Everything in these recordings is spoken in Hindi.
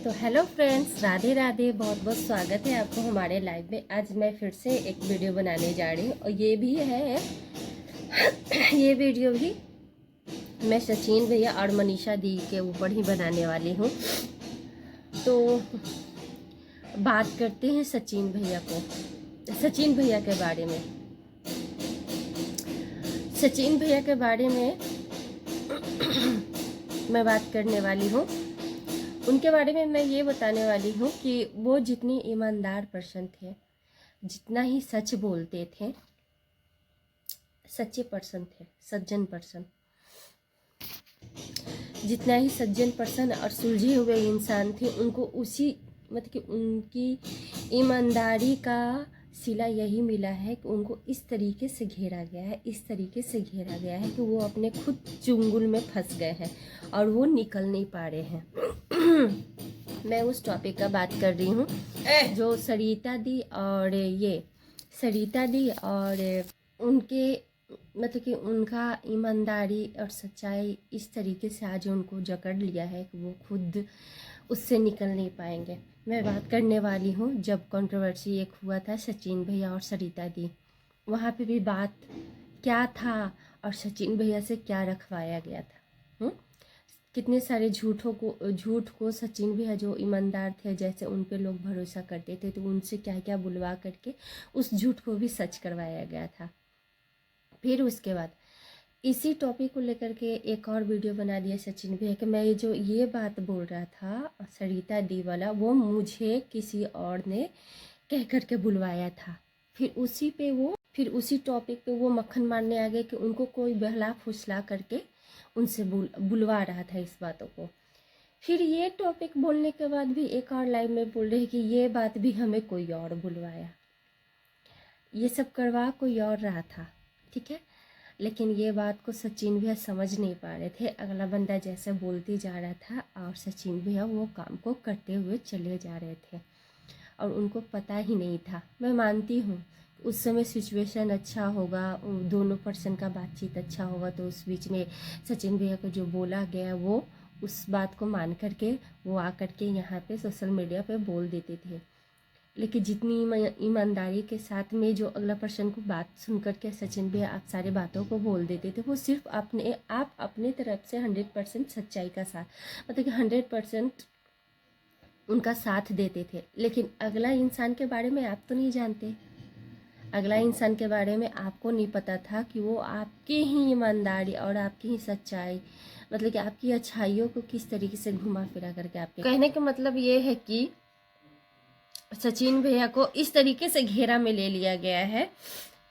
तो हेलो फ्रेंड्स, राधे राधे। बहुत बहुत स्वागत है आपको हमारे लाइव में। आज मैं फिर से एक वीडियो बनाने जा रही हूँ और ये भी है ये वीडियो भी मैं सचिन भैया और मनीषा दी के ऊपर ही बनाने वाली हूँ। तो बात करते हैं सचिन भैया के बारे में। सचिन भैया के बारे में मैं बात करने वाली हूँ। उनके बारे में मैं ये बताने वाली हूँ कि वो जितनी ईमानदार पर्सन थे, जितना ही सच बोलते थे, सच्चे पर्सन थे, सज्जन पर्सन, जितना ही सज्जन पर्सन और सुलझे हुए इंसान थे, उनको उसी मतलब कि उनकी ईमानदारी का सिला यही मिला है कि उनको इस तरीके से घेरा गया है, इस तरीके से घेरा गया है कि वो अपने खुद चुंगल में फंस गए हैं और वो निकल नहीं पा रहे हैं। मैं उस टॉपिक का बात कर रही हूँ जो सरिता दी और उनके मतलब कि उनका ईमानदारी और सच्चाई इस तरीके से आज उनको जकड़ लिया है कि वो खुद उससे निकल नहीं पाएंगे। मैं बात करने वाली हूँ जब कंट्रोवर्सी एक हुआ था सचिन भैया और सरिता दी, वहाँ पे भी बात क्या था और सचिन भैया से क्या रखवाया गया था। कितने सारे झूठ को सचिन भैया जो ईमानदार थे, जैसे उन पे लोग भरोसा करते थे, तो उनसे क्या क्या बुलवा करके उस झूठ को भी सच करवाया गया था। फिर उसके बाद इसी टॉपिक को लेकर के एक और वीडियो बना दिया सचिन भैया कि मैं जो ये बात बोल रहा था सरिता दी वाला, वो मुझे किसी और ने कह करके बुलवाया था। फिर उसी टॉपिक पे वो मक्खन मारने आ गए कि उनको कोई बहला फुसला करके उनसे बुलवा रहा था इस बातों को। फिर ये टॉपिक बोलने के बाद भी एक और लाइव में बोल रहे कि ये बात भी हमें कोई और बुलवाया, ये सब करवा कोई और रहा था, ठीक है। लेकिन ये बात को सचिन भैया समझ नहीं पा रहे थे। अगला बंदा जैसे बोलती जा रहा था और सचिन भैया वो काम को करते हुए चले जा रहे थे और उनको पता ही नहीं था। मैं मानती हूँ उस समय सिचुएशन अच्छा होगा, दोनों पर्सन का बातचीत अच्छा होगा, तो उस बीच में सचिन भैया को जो बोला गया वो उस बात को मान करके वो आ करके यहाँ पे सोशल मीडिया पे बोल देते थे। लेकिन जितनी ईमानदारी के साथ में जो अगला पर्सन को बात सुन करके सचिन भैया आप सारे बातों को बोल देते थे, वो सिर्फ आप अपने तरफ से 100% सच्चाई का साथ मतलब कि 100% उनका साथ देते थे। लेकिन अगला इंसान के बारे में आप तो नहीं जानते, अगला इंसान के बारे में आपको नहीं पता था कि वो आपकी ही ईमानदारी और आपकी ही सच्चाई मतलब कि आपकी अच्छाइयों को किस तरीके से घुमा फिरा करके आपके कहने का मतलब ये है कि सचिन भैया को इस तरीके से घेरा में ले लिया गया है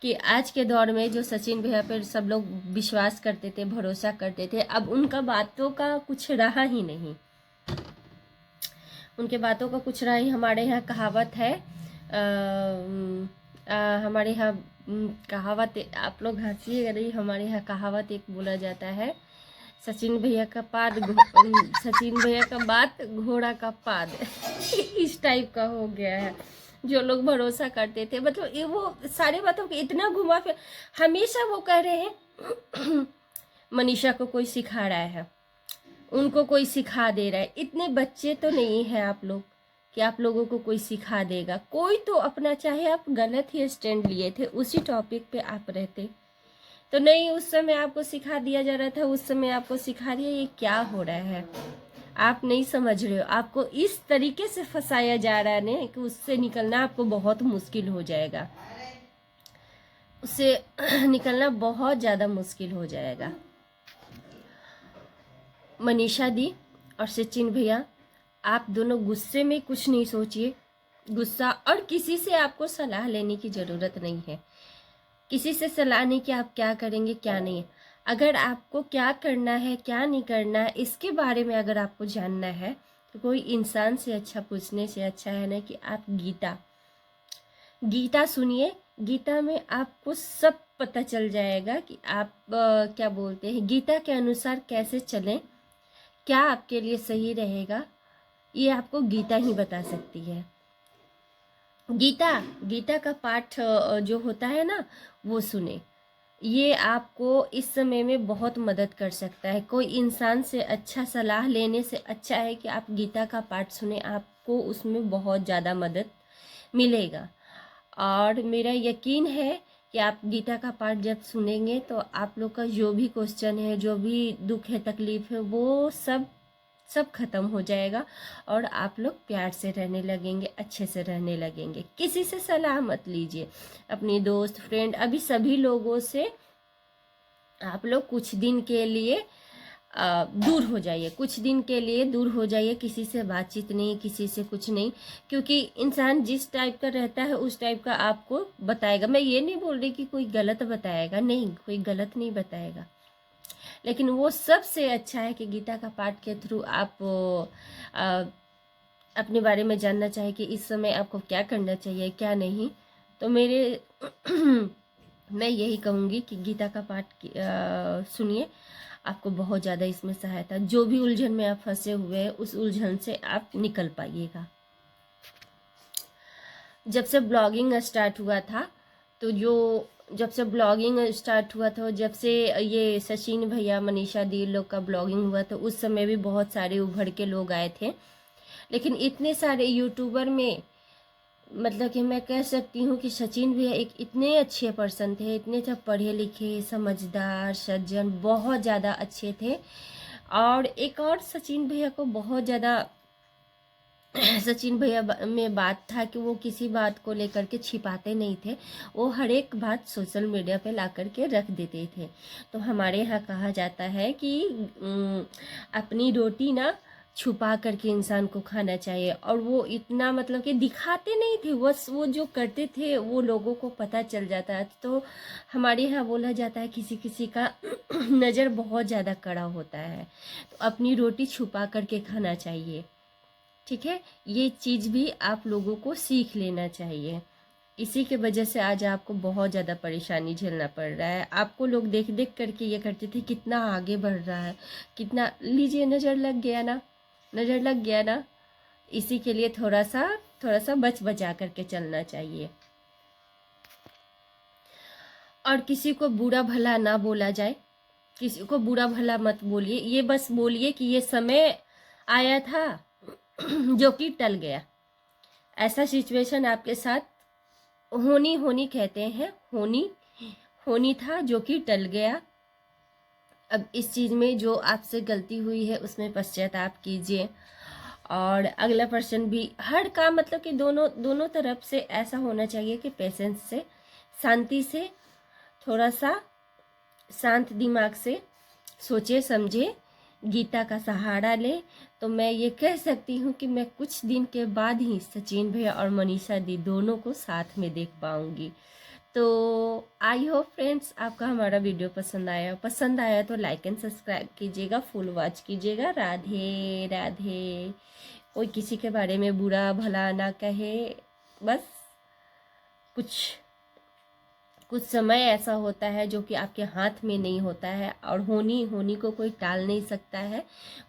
कि आज के दौर में जो सचिन भैया पर सब लोग विश्वास करते थे, भरोसा करते थे, अब उनका बातों का कुछ रहा ही नहीं। उनके बातों का कुछ रहा ही। हमारे यहाँ कहावत है, हमारे यहाँ कहावत, आप लोग हंसिएगा नहीं, हमारे यहाँ कहावत एक बोला जाता है, सचिन भैया का बात घोड़ा का पाद। इस टाइप का हो गया है। जो लोग भरोसा करते थे मतलब ये वो सारे बातों को इतना घुमा फिर, हमेशा वो कह रहे हैं मनीषा को कोई सिखा रहा है, उनको कोई सिखा दे रहा है। इतने बच्चे तो नहीं है आप लोग कि आप लोगों को कोई सिखा देगा। कोई तो अपना, चाहे आप गलत ही स्टैंड लिए थे, उसी टॉपिक पे आप रहते तो नहीं, उस समय आपको सिखा दिया जा रहा था, उस समय आपको सिखा दिया। ये क्या हो रहा है, आप नहीं समझ रहे हो। आपको इस तरीके से फंसाया जा रहा है ना कि उससे निकलना आपको बहुत मुश्किल हो जाएगा, उससे निकलना बहुत ज़्यादा मुश्किल हो जाएगा। मनीषा दी और सचिन भैया, आप दोनों गुस्से में कुछ नहीं सोचिए। गुस्सा और किसी से आपको सलाह लेने की ज़रूरत नहीं है। किसी से सलाह नहीं कि आप क्या करेंगे क्या नहीं। अगर आपको क्या करना है क्या नहीं करना है इसके बारे में अगर आपको जानना है तो कोई इंसान से अच्छा पूछने से अच्छा है ना कि आप गीता सुनिए। गीता में आपको सब पता चल जाएगा कि आप क्या बोलते हैं, गीता के अनुसार कैसे चलें, क्या आपके लिए सही रहेगा, ये आपको गीता ही बता सकती है। गीता का पाठ जो होता है ना वो सुने। ये आपको इस समय में बहुत मदद कर सकता है। कोई इंसान से अच्छा सलाह लेने से अच्छा है कि आप गीता का पाठ सुने, आपको उसमें बहुत ज़्यादा मदद मिलेगा। और मेरा यकीन है कि आप गीता का पाठ जब सुनेंगे तो आप लोग का जो भी क्वेश्चन है, जो भी दुख है, तकलीफ है, वो सब खत्म हो जाएगा और आप लोग प्यार से रहने लगेंगे, अच्छे से रहने लगेंगे। किसी से सलाह मत लीजिए, अपनी दोस्त, फ्रेंड, अभी सभी लोगों से आप लोग कुछ दिन के लिए दूर हो जाइए, कुछ दिन के लिए दूर हो जाइए। किसी से बातचीत नहीं, किसी से कुछ नहीं, क्योंकि इंसान जिस टाइप का रहता है उस टाइप का आपको बताएगा। मैं ये नहीं बोल रही कि कोई गलत बताएगा, नहीं, कोई गलत नहीं बताएगा, लेकिन वो सबसे अच्छा है कि गीता का पाठ के थ्रू आप अपने बारे में जानना चाहिए कि इस समय आपको क्या करना चाहिए, क्या नहीं। तो मैं यही कहूँगी कि गीता का पाठ सुनिए, आपको बहुत ज़्यादा इसमें सहायता, जो भी उलझन में आप फंसे हुए हैं उस उलझन से आप निकल पाइएगा। जब से ब्लॉगिंग स्टार्ट हुआ था तो जब से ब्लॉगिंग स्टार्ट हुआ था, जब से ये सचिन भैया, मनीषा दी लोग का ब्लॉगिंग हुआ था, उस समय भी बहुत सारे उभर के लोग आए थे। लेकिन इतने सारे यूट्यूबर में मतलब कि मैं कह सकती हूँ कि सचिन भैया एक इतने अच्छे पर्सन थे, इतने सब पढ़े लिखे, समझदार, सज्जन, बहुत ज़्यादा अच्छे थे। और एक और सचिन भैया को बहुत ज़्यादा सचिन भैया में बात था कि वो किसी बात को लेकर के छिपाते नहीं थे, वो हर एक बात सोशल मीडिया पे ला कर के रख देते थे। तो हमारे यहाँ कहा जाता है कि अपनी रोटी ना छुपा करके इंसान को खाना चाहिए। और वो इतना मतलब कि दिखाते नहीं थे, वो जो करते थे वो लोगों को पता चल जाता है। तो हमारे यहाँ बोला जाता है किसी किसी का नज़र बहुत ज़्यादा कड़ा होता है, तो अपनी रोटी छुपा करके खाना चाहिए। ठीक है, ये चीज़ भी आप लोगों को सीख लेना चाहिए। इसी के वजह से आज आपको बहुत ज़्यादा परेशानी झेलना पड़ रहा है। आपको लोग देख देख करके ये करते थे कितना आगे बढ़ रहा है, कितना, लीजिए नज़र लग गया ना, नज़र लग गया ना। इसी के लिए थोड़ा सा बच बचा करके चलना चाहिए। और किसी को बुरा भला ना बोला जाए, किसी को बुरा भला मत बोलिए, ये बस बोलिए कि ये समय आया था जो कि टल गया। ऐसा सिचुएशन आपके साथ होनी कहते हैं, होनी था जो कि टल गया। अब इस चीज़ में जो आपसे गलती हुई है उसमें पश्चाताप कीजिए। और अगला पर्सन भी, हर काम मतलब कि दोनों तरफ से ऐसा होना चाहिए कि पेशेंस से, शांति से, थोड़ा सा शांत दिमाग से सोचे समझे, गीता का सहारा ले। तो मैं ये कह सकती हूँ कि मैं कुछ दिन के बाद ही सचिन भैया और मनीषा दी दोनों को साथ में देख पाऊँगी। तो आई होप फ्रेंड्स आपका हमारा वीडियो पसंद आया तो लाइक एंड सब्सक्राइब कीजिएगा, फुल वॉच कीजिएगा। राधे राधे। कोई किसी के बारे में बुरा भला ना कहे, बस कुछ समय ऐसा होता है जो कि आपके हाथ में नहीं होता है, और होनी को कोई टाल नहीं सकता है,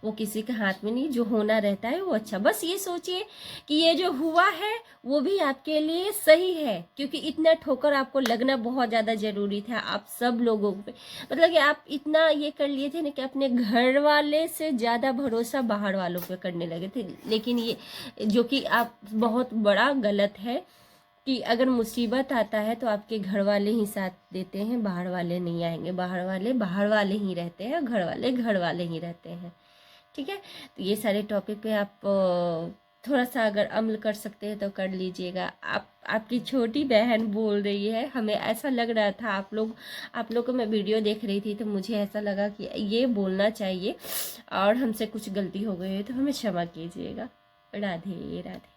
वो किसी के हाथ में नहीं। जो होना रहता है वो अच्छा, बस ये सोचिए कि ये जो हुआ है वो भी आपके लिए सही है, क्योंकि इतना ठोकर आपको लगना बहुत ज़्यादा ज़रूरी था। आप सब लोगों पे मतलब कि आप इतना ये कर लिए थे ना कि अपने घर वाले से ज़्यादा भरोसा बाहर वालों पे करने लगे थे। लेकिन ये जो कि आप बहुत बड़ा गलत है कि अगर मुसीबत आता है तो आपके घर वाले ही साथ देते हैं, बाहर वाले नहीं आएंगे। बाहर वाले ही रहते हैं, घर वाले ही रहते हैं। ठीक है, तो ये सारे टॉपिक पे आप थोड़ा सा अगर अमल कर सकते हैं तो कर लीजिएगा। आपकी छोटी बहन बोल रही है, हमें ऐसा लग रहा था आप लोग को मैं वीडियो देख रही थी तो मुझे ऐसा लगा कि ये बोलना चाहिए और हमसे कुछ गलती हो गई है तो हमें क्षमा कीजिएगा। राधे राधे।